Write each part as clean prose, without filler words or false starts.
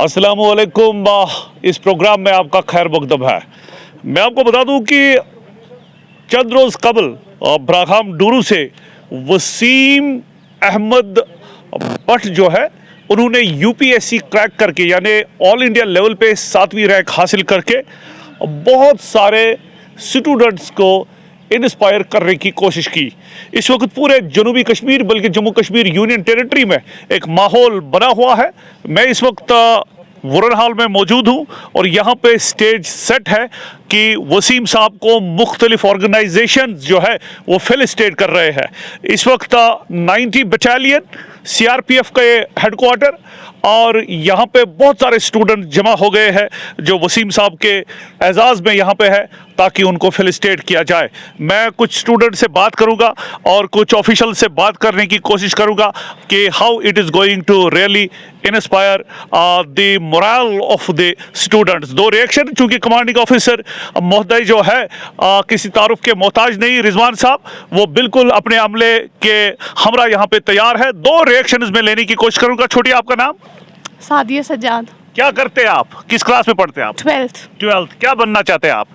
अस्सलामुअलैकुम। इस प्रोग्राम में आपका खैर मकदम है। मैं आपको बता दूं कि चंद रोज़ कबल ब्राहम डूरू से वसीम अहमद भट्ट जो है उन्होंने यूपीएससी क्रैक करके यानी ऑल इंडिया लेवल पे 7वीं रैंक हासिल करके बहुत सारे स्टूडेंट्स को इंस्पायर करने की कोशिश की। इस वक्त पूरे जनूबी कश्मीर बल्कि जम्मू कश्मीर यूनियन टेरिटरी में एक माहौल बना हुआ है। मैं इस वक्त वुरन हॉल में मौजूद हूँ और यहाँ पे स्टेज सेट है कि वसीम साहब को मुख्तलिफ ऑर्गेनाइजेशन जो है वो फेलिसिटेट कर रहे हैं। इस वक्त 90 बटालियन सीआरपीएफ के हेडक्वार्टर और यहाँ पे बहुत सारे स्टूडेंट जमा हो गए हैं जो वसीम साहब के एजाज़ में यहाँ पे है ताकि उनको फेलिसिटेट किया जाए। मैं कुछ स्टूडेंट से बात करूँगा और कुछ ऑफिशियल से बात करने की कोशिश करूँगा कि how it is going to really inspire the morale of the students. दो रिएक्शन, चूँकि कमांडिंग ऑफिसर महोदय जो है किसी तारुफ के मोहताज नहीं, रिजवान साहब वो बिल्कुल अपने अमले के हमरा यहाँ पे तैयार है। दो रिएक्शंस में लेने की कोशिश करूँगा। छोटी, आपका नाम? सादिया सज्जाद। क्या करते हैं आप? किस क्लास में पढ़ते हैं आप? 12th। क्या बनना चाहते हैं आप?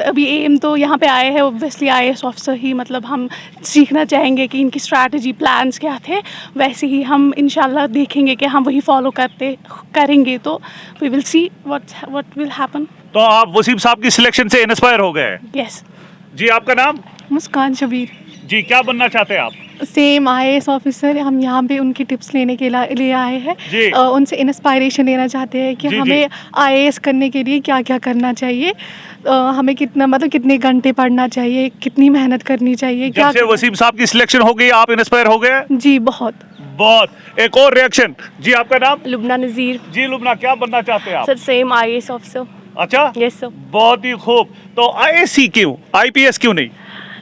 अभी एम तो यहाँ पे आए हैं ऑब्वियसली आईएएस ऑफिसर ही, मतलब हम सीखना चाहेंगे कि इनकी स्ट्रैटेजी प्लान्स क्या थे, वैसे ही हम इंशाल्लाह देखेंगे कि हम वही फॉलो करेंगे तो we will see what will happen. तो आप वसीम साहब की सिलेक्शन से इंस्पायर हो गए? यस जी। आपका नाम? मुस्कान शबीर। जी। क्या बनना चाहते हैं आप? Same IAS officer. हम यहाँ पे उनकी टिप्स लेने के लिए आए हैं, उनसे इंस्पायरेशन लेना चाहते हैं कि हमें आईएएस करने के लिए क्या क्या करना चाहिए, हमें कितना मतलब कितने घंटे पढ़ना चाहिए, कितनी मेहनत करनी चाहिए। जब से वसीम साहब की सिलेक्शन हो गई आप इंस्पायर हो गए? जी बहुत। एक और रिएक्शन। जी। आपका नाम? लुबना नज़ीर। जी लुबना, क्या बनना चाहते हैं आप? Sir same IAS officer. अच्छा। Yes sir. बहुत ही खूब। तो आईएएस क्यों, आईपीएस क्यों नहीं?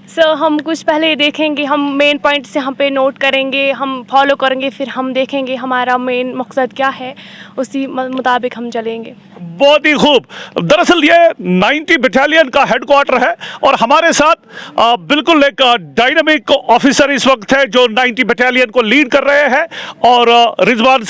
सर हम कुछ पहले देखेंगे, हम मेन पॉइंट्स यहाँ पे नोट करेंगे, हम फॉलो करेंगे, फिर हम देखेंगे हमारा मेन मकसद क्या है, उसी मुताबिक हम चलेंगे। बहुत ही खूब। दरअसल ये 90 बटालियन का हेडक्वार्टर है और हमारे साथ बिल्कुल एक डायनामिक ऑफिसर इस वक्त है जो 90 बटालियन को लीड कर रहे हैं और रिजवान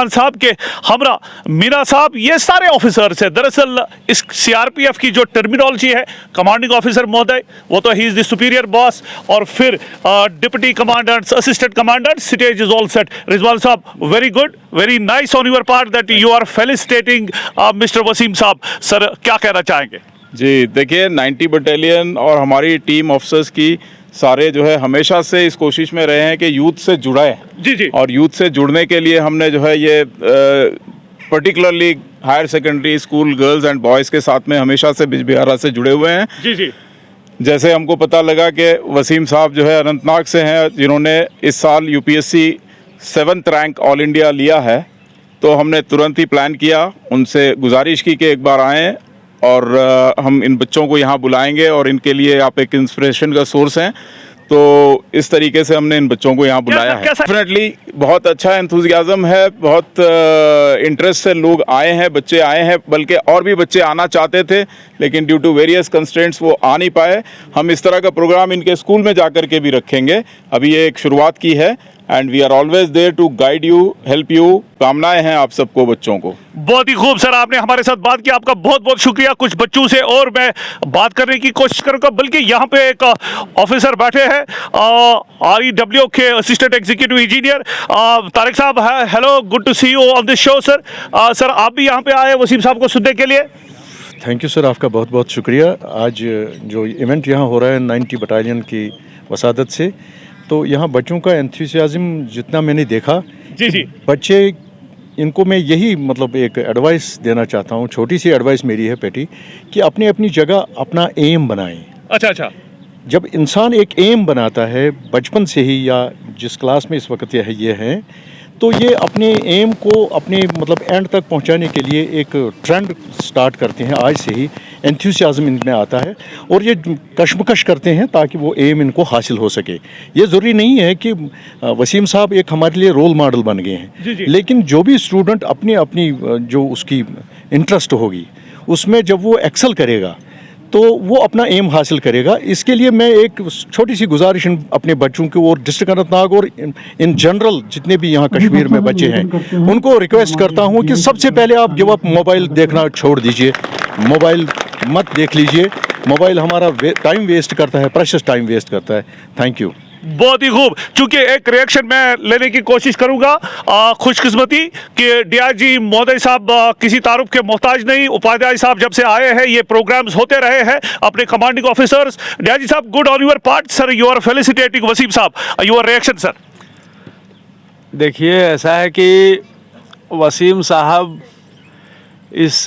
साहब के हमरा मीना साहब, ये सारे ऑफिसर्स हैं। दरअसल इस सीआरपीएफ की जो टर्मिनोलॉजी है, कमांडिंग ऑफिसर महोदय वो तो ही इज द सुपीरियर बॉस, और फिर deputy commandants, assistant commandants, stage is all set. Rizwan साहब, very good, very nice on your part that you are felicitating mister Wasim साहब। सर क्या कहना चाहेंगे? जी देखिए, 90 बटालियन और हमारी टीम ऑफिसर्स की सारे जो है हमेशा से इस कोशिश में रहे हैं कि यूथ से जुड़ाए। जी। और यूथ से जुड़ने के लिए हमने जो है ये particularly higher secondary school girls and boys के साथ में हमेशा से बिजबिहारा से जुड़े हुए हैं। जी। जैसे हमको पता लगा कि वसीम साहब जो है अनंतनाग से हैं, जिन्होंने इस साल UPSC 7th rank all India लिया है, तो हमने तुरंत ही प्लान किया, उनसे गुजारिश की कि एक बार आएँ और हम इन बच्चों को यहाँ बुलाएंगे और इनके लिए आप एक इंस्पिरेशन का सोर्स हैं। तो इस तरीके से हमने इन बच्चों को यहाँ बुलाया है। डेफिनेटली बहुत अच्छा एंथुजियाज्म है, बहुत इंटरेस्ट से लोग आए हैं, बच्चे आए हैं, बल्कि और भी बच्चे आना चाहते थे लेकिन ड्यू टू वेरियस कंस्ट्रेंट्स वो आ नहीं पाए। हम इस तरह का प्रोग्राम इनके स्कूल में जाकर के भी रखेंगे। अभी ये एक शुरुआत की है and we are always there to guide you, help you. कामनाएं हैं आप सबको, बच्चों को। बहुत ही खूब सर, आपने हमारे साथ बात की, आपका बहुत बहुत शुक्रिया। कुछ बच्चों से और मैं बात करने की कोशिश करूंगा, बल्कि यहाँ पे एक ऑफिसर बैठे हैं REW के असिस्टेंट एग्जीक्यूटिव इंजीनियर तारिक साहब। Hello, good to see you on this show sir. Sir आप भी यहाँ पे आए वसीम साहब को सुनने के लिए? थैंक यू सर, आपका बहुत बहुत शुक्रिया। आज जो इवेंट यहाँ हो रहा है 90 बटालियन की वसादत से, तो यहाँ बच्चों का एंथुसियाज्म जितना मैंने देखा, जी बच्चे, इनको मैं यही मतलब एक एडवाइस देना चाहता हूँ, छोटी सी एडवाइस मेरी है पेटी, कि अपनी अपनी जगह अपना एम बनाएं। अच्छा। जब इंसान एक एम बनाता है बचपन से ही, या जिस क्लास में इस वक्त ये है, तो ये अपने एम को अपने मतलब एंड तक पहुंचाने के लिए एक ट्रेंड स्टार्ट करते हैं। आज से ही एंथुसियाज्म इनमें आता है और ये कशमकश करते हैं ताकि वो एम इनको हासिल हो सके। ये ज़रूरी नहीं है कि वसीम साहब एक हमारे लिए रोल मॉडल बन गए हैं, लेकिन जो भी स्टूडेंट अपनी अपनी जो उसकी इंटरेस्ट होगी उसमें जब वो एक्सेल करेगा तो वो अपना एम हासिल करेगा। इसके लिए मैं एक छोटी सी गुजारिश अपने बच्चों को और डिस्ट्रिक्ट अनंतनाग और इन जनरल जितने भी यहाँ कश्मीर में बच्चे हैं उनको रिक्वेस्ट करता हूँ कि सबसे पहले आप गिव अप मोबाइल देखना छोड़ दीजिए, मोबाइल मत देख लीजिए। मोबाइल हमारा टाइम वेस्ट करता है, प्रेशियस टाइम वेस्ट करता है। Thank you. बहुत ही खूब। चूंकि एक रिएक्शन मैं लेने की कोशिश करूंगा, खुशकिस्मती कि डीआईजी महोदय साहब किसी तारुफ के मोहताज नहीं। उपाध्याय साहब जब से आए हैं ये प्रोग्राम्स होते रहे हैं अपने कमांडिंग ऑफिसर्स। डीआईजी साहब, good on your part sir, you are felicitating Wasim साहब, योर रिएक्शन सर। देखिए, ऐसा है कि वसीम साहब इस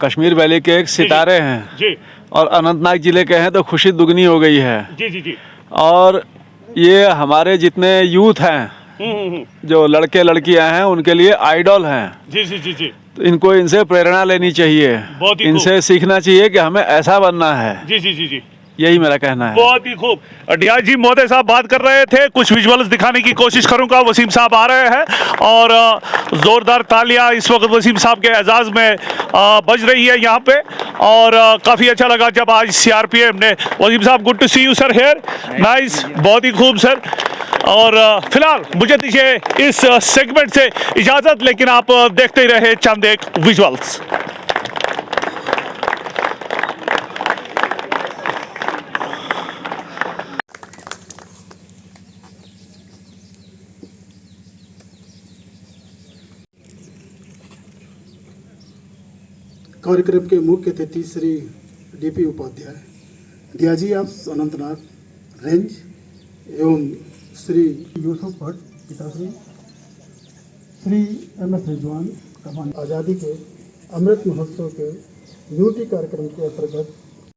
कश्मीर वैली के एक सितारे हैं जी और अनंतनाग ज़िले के हैं तो खुशी दुगनी हो गई है। जी जी जी। और ये हमारे जितने यूथ हैं, जो लड़के लड़कियां हैं, उनके लिए आइडल हैं। जी जी जी जी। तो इनको इनसे प्रेरणा लेनी चाहिए, बहुत ही खूब। इनसे सीखना चाहिए कि हमें ऐसा बनना है। जी जी जी जी, यही मेरा कहना है। बहुत ही खूब। डीआईजी महोदय साहब बात कर रहे थे, कुछ विजुअल्स दिखाने की कोशिश करूंगा। वसीम साहब आ रहे हैं और जोरदार तालियां इस वक्त वसीम साहब के एजाज में बज रही है यहाँ पे। और काफ़ी अच्छा लगा जब आज सीआरपीएफ ने, वसीम साहब good to see you sir here, nice, बहुत ही खूब सर। और फिलहाल मुझे दीजिए इस सेगमेंट से इजाज़त, लेकिन आप देखते ही रहे चंद एक विजुअल्स। कार्यक्रम के मुख्य अतिथि Shri DP Upadhyay, DIG of Anantnag range एवं श्री यूसुफ भट्ट पिताश्री, श्री एम.एस. रिजवान कमान, आज़ादी के अमृत महोत्सव के यूटी कार्यक्रम के अंतर्गत